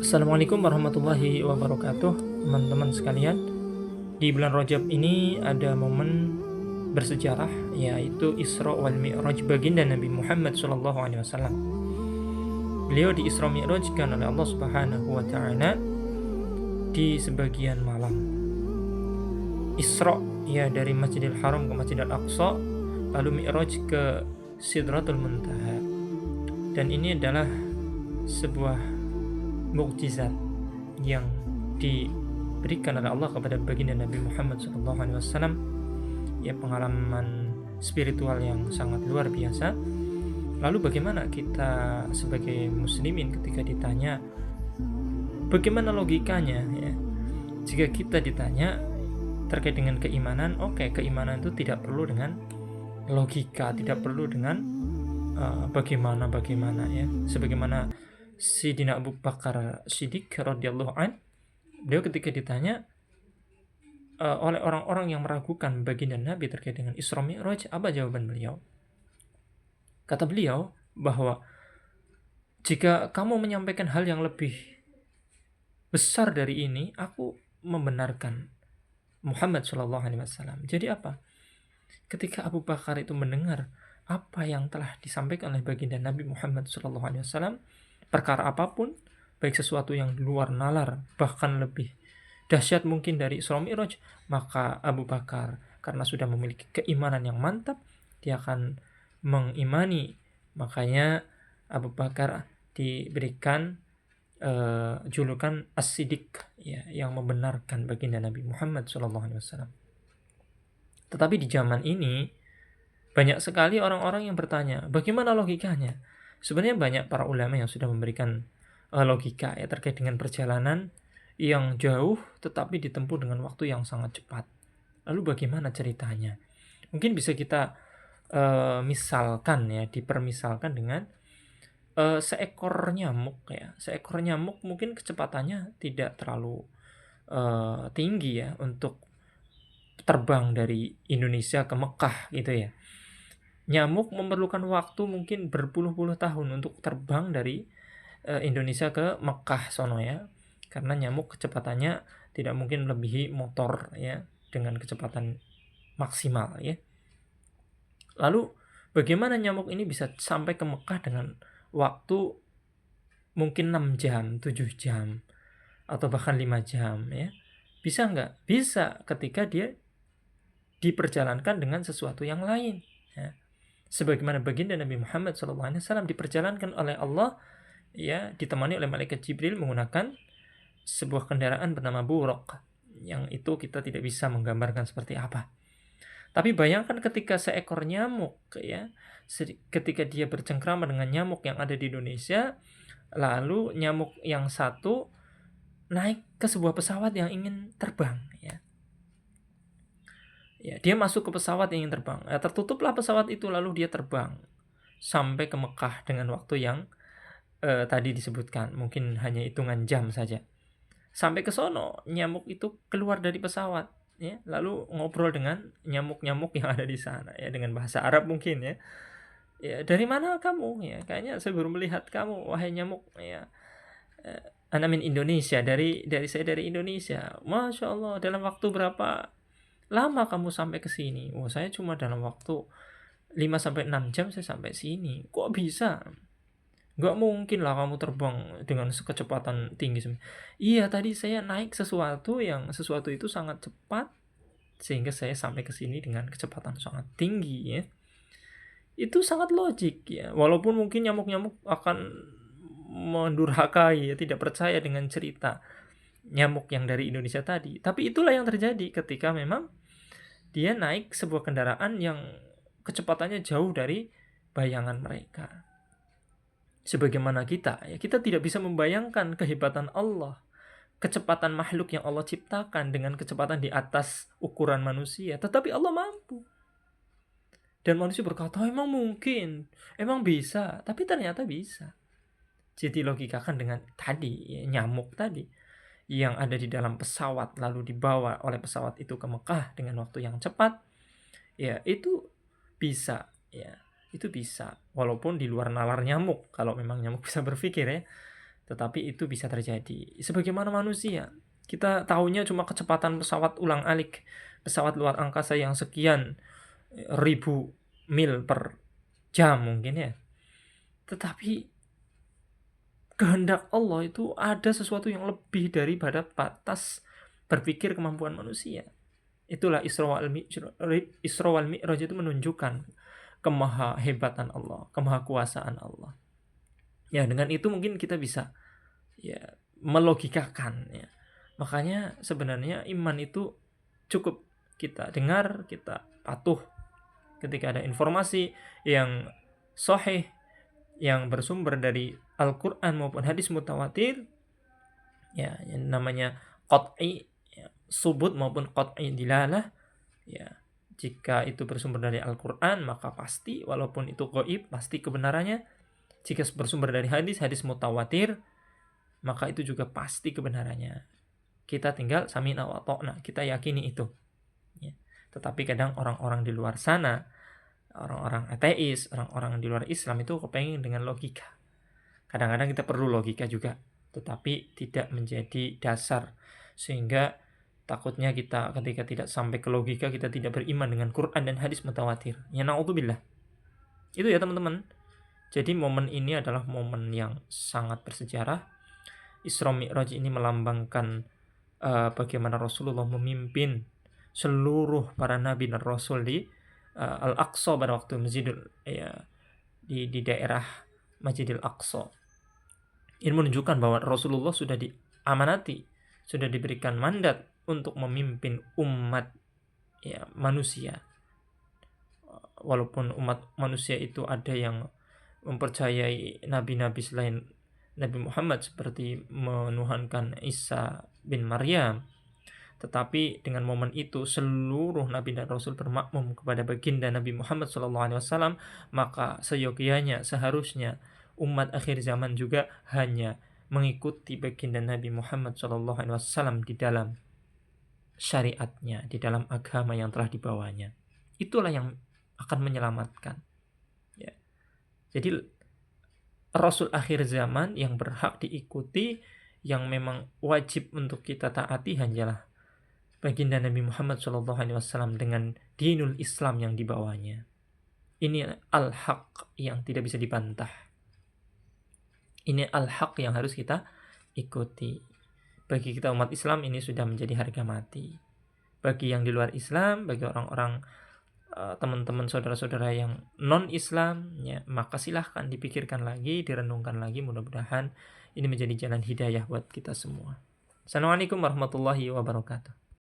Assalamualaikum warahmatullahi wabarakatuh, teman-teman sekalian. Di bulan Rajab ini ada momen bersejarah, yaitu Isra wal Mi'raj baginda Nabi Muhammad SAW. Beliau di Isra Mi'rajkan oleh Allah Subhanahu wa taala di sebagian malam. Isra dari Masjidil Haram ke Masjidil Aqsa, lalu Mi'raj ke Sidratul Muntaha. Dan ini adalah sebuah mukjizat yang diberikan oleh Allah kepada baginda Nabi Muhammad SAW, pengalaman spiritual yang sangat luar biasa. Lalu bagaimana kita sebagai muslimin ketika ditanya bagaimana logikanya, jika kita ditanya terkait dengan keimanan, keimanan itu tidak perlu dengan logika, tidak perlu dengan bagaimana sebagaimana Sayyidina Abu Bakar Siddiq radhiyallahu an, beliau ketika ditanya oleh orang-orang yang meragukan baginda Nabi terkait dengan Isra Mi'raj, apa jawaban beliau? Kata beliau bahwa jika kamu menyampaikan hal yang lebih besar dari ini, aku membenarkan Muhammad SAW. Jadi apa? Ketika Abu Bakar itu mendengar apa yang telah disampaikan oleh baginda Nabi Muhammad SAW, perkara apapun, baik sesuatu yang luar nalar, bahkan lebih dahsyat mungkin dari Isra Mi'raj, maka Abu Bakar karena sudah memiliki keimanan yang mantap, dia akan mengimani. Makanya Abu Bakar diberikan julukan As-Siddiq, yang membenarkan baginda Nabi Muhammad SAW. Tetapi di zaman ini banyak sekali orang-orang yang bertanya, bagaimana logikanya? Sebenarnya banyak para ulama yang sudah memberikan logika terkait dengan perjalanan yang jauh tetapi ditempuh dengan waktu yang sangat cepat. Lalu bagaimana ceritanya? Mungkin bisa kita dipermisalkan dengan seekor nyamuk. Seekor nyamuk mungkin kecepatannya tidak terlalu tinggi untuk terbang dari Indonesia ke Mekah gitu ya. Nyamuk memerlukan waktu mungkin berpuluh-puluh tahun untuk terbang dari Indonesia ke Mekah sono karena nyamuk kecepatannya tidak mungkin melebihi motor dengan kecepatan maksimal Lalu bagaimana nyamuk ini bisa sampai ke Mekah dengan waktu mungkin 6 jam, 7 jam atau bahkan 5 jam Bisa nggak? Bisa ketika dia diperjalankan dengan sesuatu yang lain sebagaimana baginda Nabi Muhammad SAW diperjalankan oleh Allah ditemani oleh malaikat Jibril menggunakan sebuah kendaraan bernama Buraq, yang itu kita tidak bisa menggambarkan seperti apa. Tapi bayangkan ketika seekor nyamuk ketika dia bercengkrama dengan nyamuk yang ada di Indonesia, lalu nyamuk yang satu naik ke sebuah pesawat yang ingin terbang dia masuk ke pesawat yang ingin terbang. Tertutuplah pesawat itu, lalu dia terbang sampai ke Mekah dengan waktu yang tadi disebutkan, mungkin hanya hitungan jam saja. Sampai ke sono, nyamuk itu keluar dari pesawat lalu ngobrol dengan nyamuk-nyamuk yang ada di sana dengan bahasa Arab mungkin dari mana kamu kayaknya saya baru melihat kamu, wahai nyamuk ana min Indonesia, dari saya dari Indonesia. Masya Allah, dalam waktu berapa lama kamu sampai ke sini? Saya cuma dalam waktu 5-6 jam saya sampai sini. Kok bisa? Gak mungkin lah kamu terbang dengan kecepatan tinggi. Iya, tadi saya naik sesuatu itu sangat cepat sehingga saya sampai ke sini dengan kecepatan sangat tinggi Itu sangat logik Walaupun mungkin nyamuk-nyamuk akan mendurhakai tidak percaya dengan cerita nyamuk yang dari Indonesia tadi. Tapi itulah yang terjadi ketika memang dia naik sebuah kendaraan yang kecepatannya jauh dari bayangan mereka. Sebagaimana kita tidak bisa membayangkan kehebatan Allah, kecepatan makhluk yang Allah ciptakan dengan kecepatan di atas ukuran manusia, tetapi Allah mampu. Dan manusia berkata, emang mungkin, emang bisa, tapi ternyata bisa. Jadi logikakan dengan tadi nyamuk tadi yang ada di dalam pesawat lalu dibawa oleh pesawat itu ke Mekah dengan waktu yang cepat, itu bisa itu bisa, walaupun di luar nalar nyamuk, kalau memang nyamuk bisa berpikir tetapi itu bisa terjadi. Sebagaimana manusia, kita tahunya cuma kecepatan pesawat ulang-alik, pesawat luar angkasa yang sekian ribu mil per jam mungkin ya. Tetapi kehendak Allah itu ada sesuatu yang lebih daripada batas berpikir kemampuan manusia. Itulah Isra wal Mi'raj itu menunjukkan kemahahebatan Allah, kemahakuasaan Allah. Ya, dengan itu mungkin kita bisa ya melogikakan ya. Makanya sebenarnya iman itu cukup kita dengar, kita patuh ketika ada informasi yang sahih yang bersumber dari Al-Qur'an maupun hadis mutawatir, ya yang namanya qat'i ya, subut maupun qat'i dilalah, ya jika itu bersumber dari Al-Qur'an maka pasti, walaupun itu gaib, pasti kebenarannya. Jika bersumber dari hadis mutawatir, maka itu juga pasti kebenarannya. Kita tinggal sami'na wa ta'na, kita yakini itu. Ya. Tetapi kadang orang-orang di luar sana, orang-orang ateis, orang-orang di luar Islam itu kepengen dengan logika. Kadang-kadang kita perlu logika juga, tetapi tidak menjadi dasar. Sehingga takutnya kita ketika tidak sampai ke logika, kita tidak beriman dengan Quran dan hadis mutawatir. Ya na'udzubillah. Itu ya teman-teman. Jadi momen ini adalah momen yang sangat bersejarah. Isra Mi'raj ini melambangkan bagaimana Rasulullah memimpin seluruh para nabi dan rasul di Al-Aqsa pada waktu di daerah Masjidil Aqsa. Ini menunjukkan bahwa Rasulullah sudah diamanati, sudah diberikan mandat untuk memimpin umat ya manusia. Walaupun umat manusia itu ada yang mempercayai nabi-nabi selain Nabi Muhammad seperti menuhankan Isa bin Maryam, tetapi dengan momen itu seluruh nabi dan rasul bermakmum kepada baginda Nabi Muhammad SAW, maka seyogyanya seharusnya umat akhir zaman juga hanya mengikuti baginda Nabi Muhammad SAW di dalam syariatnya, di dalam agama yang telah dibawanya. Itulah yang akan menyelamatkan. Ya. Jadi Rasul akhir zaman yang berhak diikuti, yang memang wajib untuk kita taati hanyalah baginda Nabi Muhammad SAW dengan dinul Islam yang dibawanya. Ini al-haq yang tidak bisa dibantah. Ini al-haq yang harus kita ikuti. Bagi kita umat Islam ini sudah menjadi harga mati. Bagi yang di luar Islam, bagi orang-orang teman-teman saudara-saudara yang non-Islam, ya, maka silahkan dipikirkan lagi, direnungkan lagi. Mudah-mudahan ini menjadi jalan hidayah buat kita semua. Assalamualaikum warahmatullahi wabarakatuh.